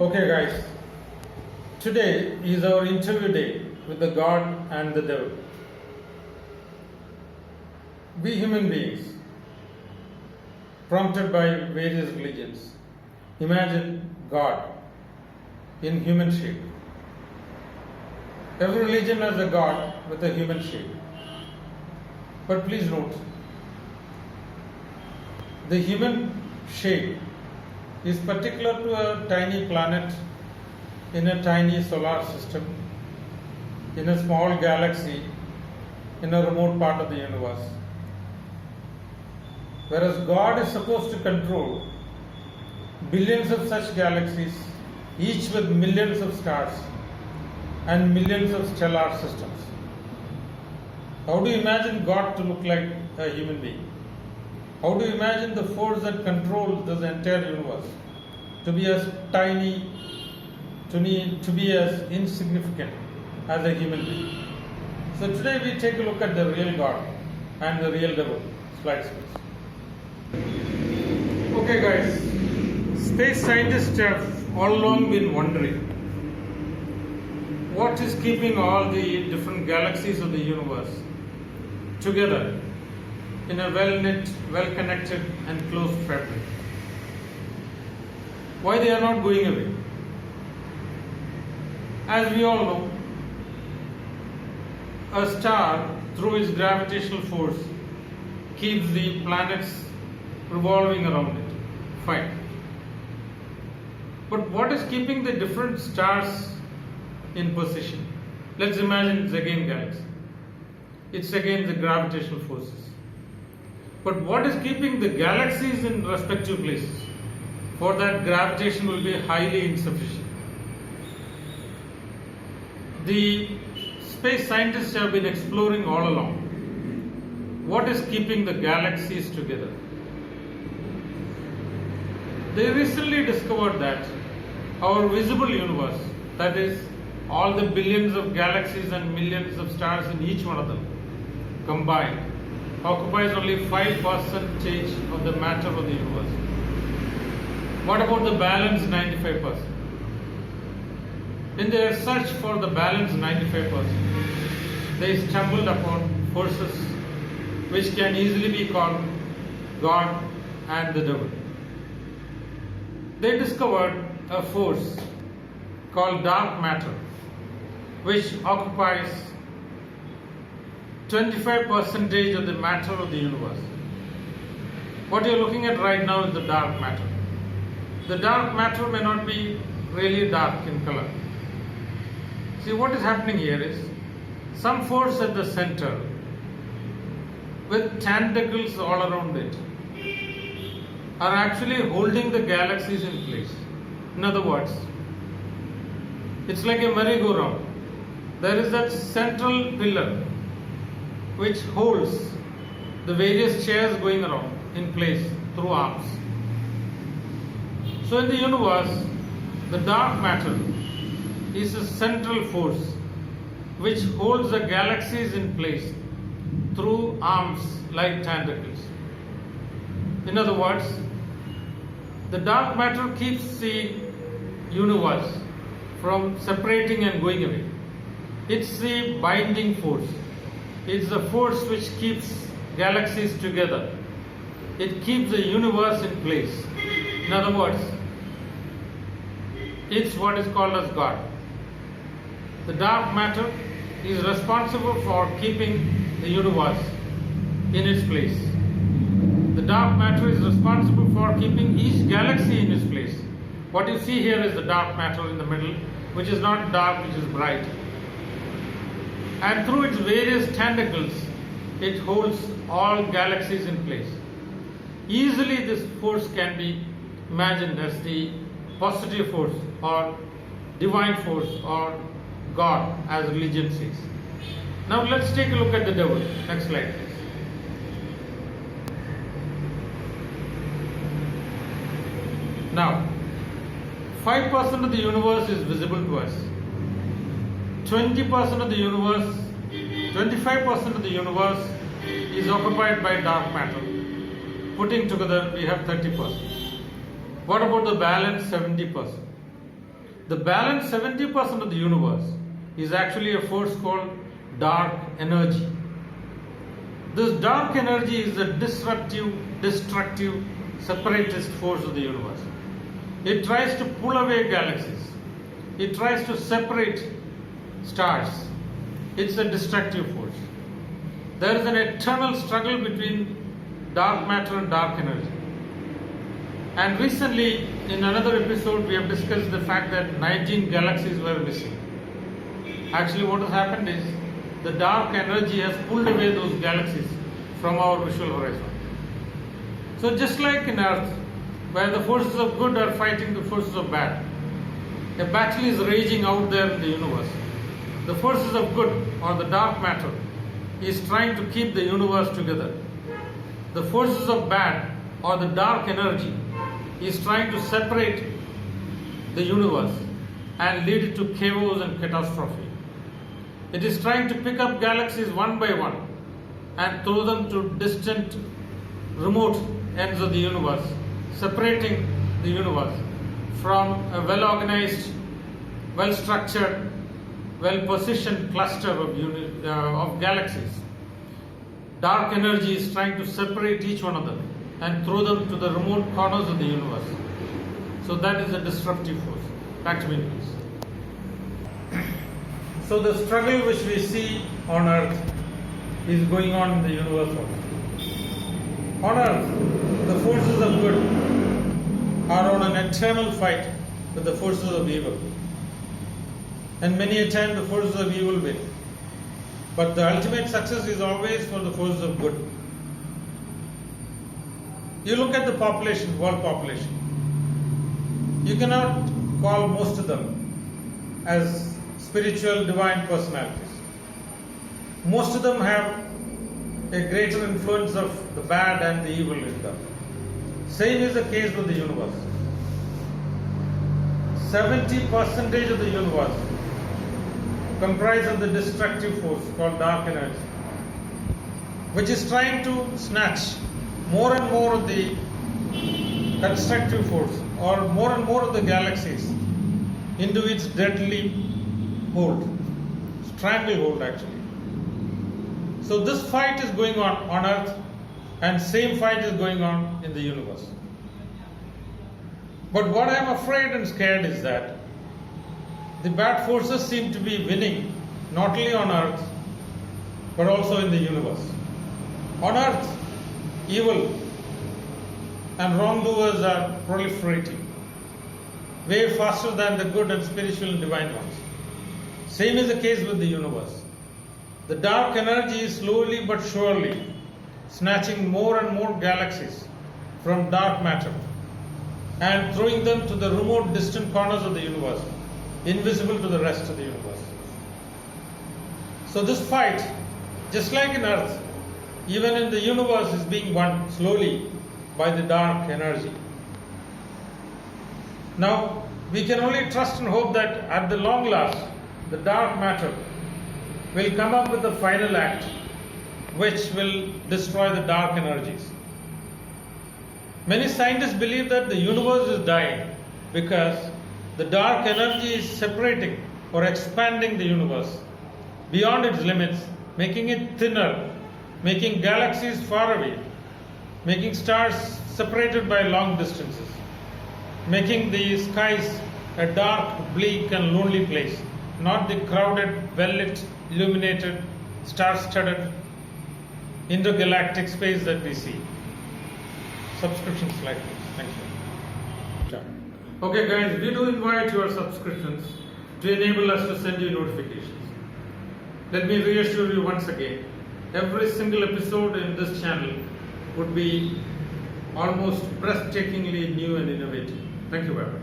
Okay, guys, today is our interview day with the God and the devil. We human beings, prompted by various religions, imagine God in human shape. Every religion has a God with a human shape. But please note, the human shape is particular to a tiny planet in a tiny solar system, in a small galaxy, in a remote part of the universe. Whereas God is supposed to control billions of such galaxies, each with millions of stars and millions of stellar systems. How do you imagine God to look like a human being? How do you imagine the force that controls this entire universe to be as tiny, to be as insignificant as a human being? So today we take a look at the real God and the real devil. Slide please. Okay guys, space scientists have all along been wondering what is keeping all the different galaxies of the universe together in a well-knit, well-connected and closed fabric. Why they are not going away? As we all know, a star through its gravitational force keeps the planets revolving around it. Fine. But what is keeping the different stars in position? Let's imagine it's again galaxy. It's again the gravitational forces. But what is keeping the galaxies in respective places? For that, gravitation will be highly insufficient. The space scientists have been exploring all along what is keeping the galaxies together. They recently discovered that our visible universe, that is, all the billions of galaxies and millions of stars in each one of them combined, occupies only 5% of the matter of the universe. What about the balance 95%? In their search for the balance 95%, they stumbled upon forces which can easily be called God and the devil. They discovered a force called dark matter, which occupies 25% of the matter of the universe. What you're looking at right now is the dark matter. The dark matter may not be really dark in color. See, what is happening here is some force at the center with tentacles all around it are actually holding the galaxies in place. In other words, it's like a merry-go-round. There is that central pillar which holds the various chairs going around in place through arms. So in the universe, the dark matter is a central force which holds the galaxies in place through arms like tentacles. In other words, the dark matter keeps the universe from separating and going away. It's the binding force. It's the force which keeps galaxies together. It keeps the universe in place. In other words, it's what is called as God. The dark matter is responsible for keeping the universe in its place. The dark matter is responsible for keeping each galaxy in its place. What you see here is the dark matter in the middle, which is not dark, which is bright. And through its various tentacles, it holds all galaxies in place. Easily this force can be imagined as the positive force or divine force or God, as religion says. Now let's take a look at the devil. Next slide please. Now, 5% of the universe is visible to us. 20% of the universe, 25% of the universe is occupied by dark matter. Putting together, we have 30%. What about the balance 70%? The balance 70% of the universe is actually a force called dark energy. This dark energy is a disruptive, destructive, separatist force of the universe. It tries to pull away galaxies. It tries to separate stars. It's a destructive force. There is an eternal struggle between dark matter and dark energy. And recently, in another episode, we have discussed the fact that 19 galaxies were missing. Actually, what has happened is the dark energy has pulled away those galaxies from our visual horizon. So just like in Earth, where the forces of good are fighting the forces of bad, a battle is raging out there in the universe. The forces of good, or the dark matter, is trying to keep the universe together. The forces of bad, or the dark energy, is trying to separate the universe and lead it to chaos and catastrophe. It is trying to pick up galaxies one by one and throw them to distant, remote ends of the universe, separating the universe from a well-organized, well-structured, well-positioned cluster of galaxies. Dark energy is trying to separate each one of them and throw them to the remote corners of the universe. So that is a disruptive force. Back to me, please. So the struggle which we see on Earth is going on in the universe also. On Earth, the forces of good are on an eternal fight with the forces of evil. And many a time the forces of evil win. But the ultimate success is always for the forces of good. You look at the population, world population. You cannot call most of them as spiritual, divine personalities. Most of them have a greater influence of the bad and the evil in them. Same is the case with the universe. 70% of the universe comprises of the destructive force called dark energy, which is trying to snatch more and more of the constructive force, or more and more of the galaxies, into its deadly hold, stranglehold actually. So this fight is going on Earth, and same fight is going on in the universe. But what I am afraid and scared is that the bad forces seem to be winning, not only on Earth, but also in the universe. On Earth, evil and wrongdoers are proliferating way faster than the good and spiritual and divine ones. Same is the case with the universe. The dark energy is slowly but surely snatching more and more galaxies from dark matter and throwing them to the remote, distant corners of the universe, invisible to the rest of the universe. So this fight, just like in Earth, even in the universe, is being won slowly by the dark energy. Now, we can only trust and hope that at the long last, the dark matter will come up with the final act which will destroy the dark energies. Many scientists believe that the universe is dying because the dark energy is separating or expanding the universe beyond its limits, making it thinner, making galaxies far away, making stars separated by long distances, making the skies a dark, bleak and lonely place, not the crowded, well-lit, illuminated, star-studded, intergalactic space that we see. Subscriptions like this. Thank you. Okay guys, we do invite your subscriptions to enable us to send you notifications. Let me reassure you once again, every single episode in this channel would be almost breathtakingly new and innovative. Thank you very much.